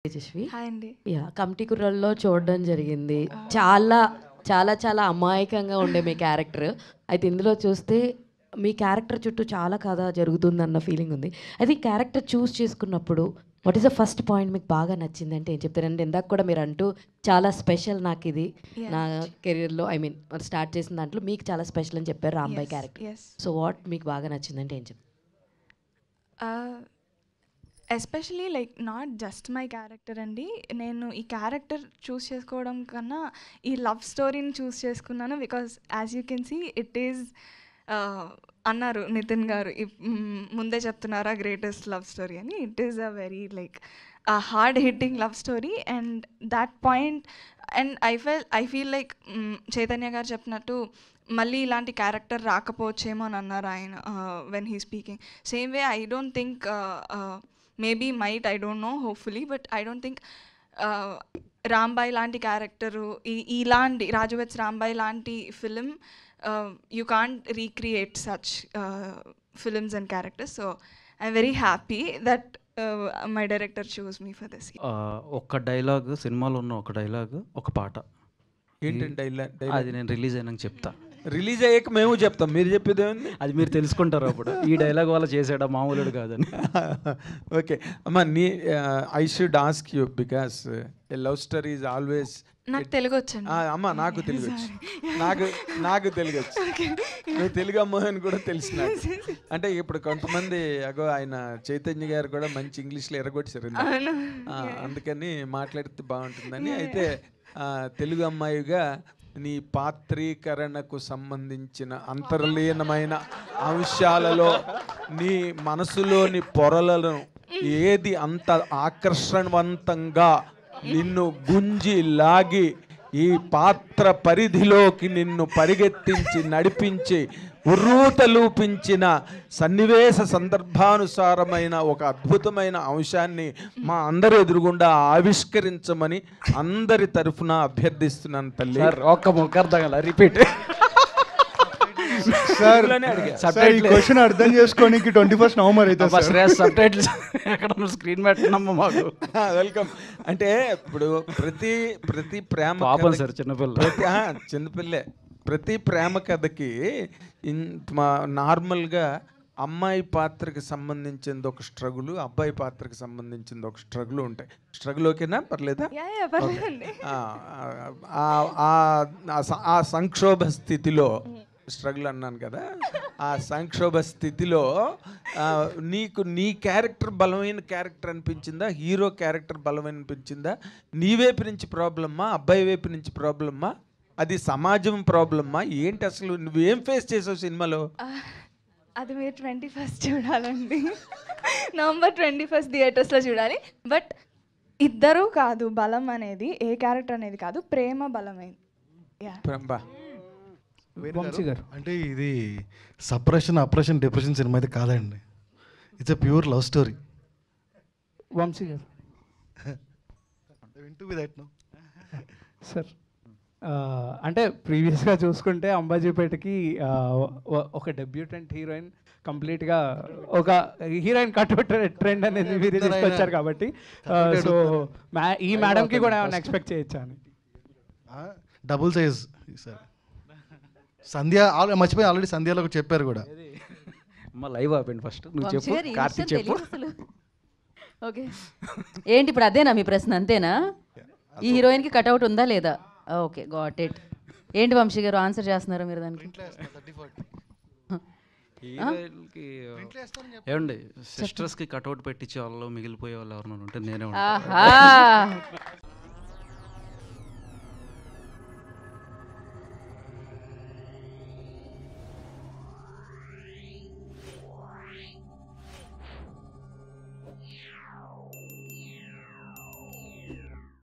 Tejaswi. Hi అండి. Committee కుర్రల్లో చూడడం జరిగింది. చాలా చాలా చాలా అమాయకంగా ఉండే మీ క్యారెక్టర్. అయితే ఇందులో చూస్తే మీ క్యారెక్టర్ చుట్టూ చాలా కథ జరుగుతుందన్న ఫీలింగ్ ఉంది. అయితే ఈ క్యారెక్టర్ చూస్ చేసుకున్నప్పుడు what is the first point మీకు బాగా నచ్చింది అంటే ఏం చెప్తారంటే, ఇందాక కూడా మీరు అంటూ చాలా స్పెషల్ నాకు ఇది నా కెరీర్లో, ఐ మీన్ స్టార్ట్ చేసిన దాంట్లో మీకు చాలా స్పెషల్ అని చెప్పారు రాంబాయ్ క్యారెక్టర్. సో వాట్ మీకు బాగా నచ్చిందంటే ఏం చెప్తారు? Especially like not just my character అండి. నేను ఈ క్యారెక్టర్ చూస్ చేసుకోవడం కన్నా ఈ లవ్ స్టోరీని చూస్ చేసుకున్నాను. Because as you can see it is అన్నారు నితిన్ గారు, ముందే చెప్తున్నారా గ్రేటెస్ట్ లవ్ స్టోరీ అని. It is a very like hard hitting love story and that point. And I feel like Chaitanya garu చెప్పినట్టు మళ్ళీ ఇలాంటి క్యారెక్టర్ రాకపోవచ్చేమో అని అన్నారు ఆయన when he speaking. Same way I don't think maybe might, I don't know, hopefully, but I don't think Rambai లాంటి character, ఇలాంటి రాజువెట్స్ రాంబాయ్ లాంటి film you can't recreate such films and characters. So I'm very happy that my director choose me for this. ఒక dialogue, సినిమాలో ఉన్న ఒక dialogue, ఒక పాట. ఏంటంటే డైలాగ్ అది నేను రిలీజ్ అయినాక చెప్తా. రిలీజ్ అయ్యాక మేము చెప్తాం, మీరు చెప్పేది ఏముంది? అది మీరు తెలుసుకుంటారు అప్పుడు. ఈ డైలాగ్ వల్ల చేసాడా మామూలుడు కాదని. ఓకే అమ్మ, I should ask you because A love story is always. నాకు తెలుగు వచ్చండి. అమ్మ నాకు తెలుగు వచ్చు, నాకు తెలుగు వచ్చు. నువ్వు తెలుగు అమ్మ అని కూడా తెలిసి నాకు. అంటే ఇప్పుడు కొంతమంది ఆయన చైతన్య గారు కూడా మంచి ఇంగ్లీష్లో ఎరగొట్టారు, అందుకని మాట్లాడితే బాగుంటుందని. అయితే తెలుగు అమ్మాయిగా నీ పాత్రీకరణకు సంబంధించిన అంతర్లీనమైన అంశాలలో నీ మనసులోని పొరలను ఏది అంత ఆకర్షణవంతంగా నిన్ను గుంజి లాగి ఈ పాత్ర పరిధిలోకి నిన్ను పరిగెత్తించి నడిపించి ఉర్రూతలూపించిన సన్నివేశ సందర్భానుసారమైన ఒక అద్భుతమైన అంశాన్ని మా అందరి ఎదురుగుండా ఆవిష్కరించమని అందరి తరఫున అభ్యర్థిస్తున్నాను తల్లి. ఒక్క ముఖార్థం రిపీట్ సార్. ఈ క్వశ్చన్ అర్థం చేసుకోనికి 21 నవంబర్ అయితే సబ్ టైటిల్స్ ఎక్కడ స్క్రీన్ పెట్టినమ్మా మాకు. వెల్కమ్. అంటే ఇప్పుడు ప్రతి ప్రేమ పాపం సార్, చిన్నపిల్లే. ప్రతి ప్రేమ కథకి నార్మల్గా అమ్మాయి పాత్రకి సంబంధించింది ఒక స్ట్రగుల్, అబ్బాయి పాత్రకి సంబంధించింది ఒక స్ట్రగుల్ ఉంటాయి. స్ట్రగుల్ ఓకేనా? పర్లేదా? ఆ సంక్షోభ స్థితిలో, స్ట్రగుల్ అన్నాను కదా, ఆ సంక్షోభ స్థితిలో నీకు నీ క్యారెక్టర్ బలమైన క్యారెక్టర్ అనిపించిందా, హీరో క్యారెక్టర్ బలమైన అనిపించిందా? నీ వైపు నుంచి ప్రాబ్లమ్మా, అబ్బాయి వైపు నుంచి ప్రాబ్లమ్మా, అది సమాజం ప్రాబ్లమ్మా, ఏంటి అసలు? నువ్వేం ఫేస్ చేసావు సినిమాలో? అది మీరు 21st చూడాలండి. నవంబర్ 21st థియేటర్స్లో చూడాలి. బట్ ఇద్దరూ కాదు బలం అనేది, ఏ క్యారెక్టర్ అనేది కాదు, ప్రేమ బలమైంది. అంటే ఇది సప్రెషన్, అప్రెషన్, డిప్రెషన్ సినిమా అయితే కాదండి. It's a pure love story. Vamsi garu sir, అంటే ప్రీవియస్గా చూసుకుంటే అంబాజీపేటకి ఒక డెబ్యూటెంట్ హీరోయిన్ కంప్లీట్గా ఒక హీరోయిన్ కట్అవుట్ ట్రెండ్ అనేది మీరు తీసుకొచ్చారు కాబట్టి, సో ఈ మేడంకి కూడా ఏమైనా ఎక్స్పెక్ట్ చేయొచ్చా అని. Double size sir. సంధ్య మర్చిపోయి ఆల్రెడీ సంధ్యలో చెప్పారు కూడా. లైవ్ ఆపండి ఫస్ట్, నువ్వు చెప్పు, కార్తీక్ చెప్పు. ఓకే, ఏంటి ఇప్పుడు అదేనా మీ ప్రశ్న? అంతేనా? ఈ హీరోయిన్కి కట్అవుట్ ఉందా లేదా? Okay, got it. ఏంటి వంశీ గారు ఆన్సర్ చేస్తున్నారు మీరు దానికి? ఏమండి, సిస్టర్స్కి కట్అవుట్ పెట్టించే వాళ్ళు మిగిలిపోయే వాళ్ళు ఎవరన్నా ఉంటే నేనే ఉంటాను.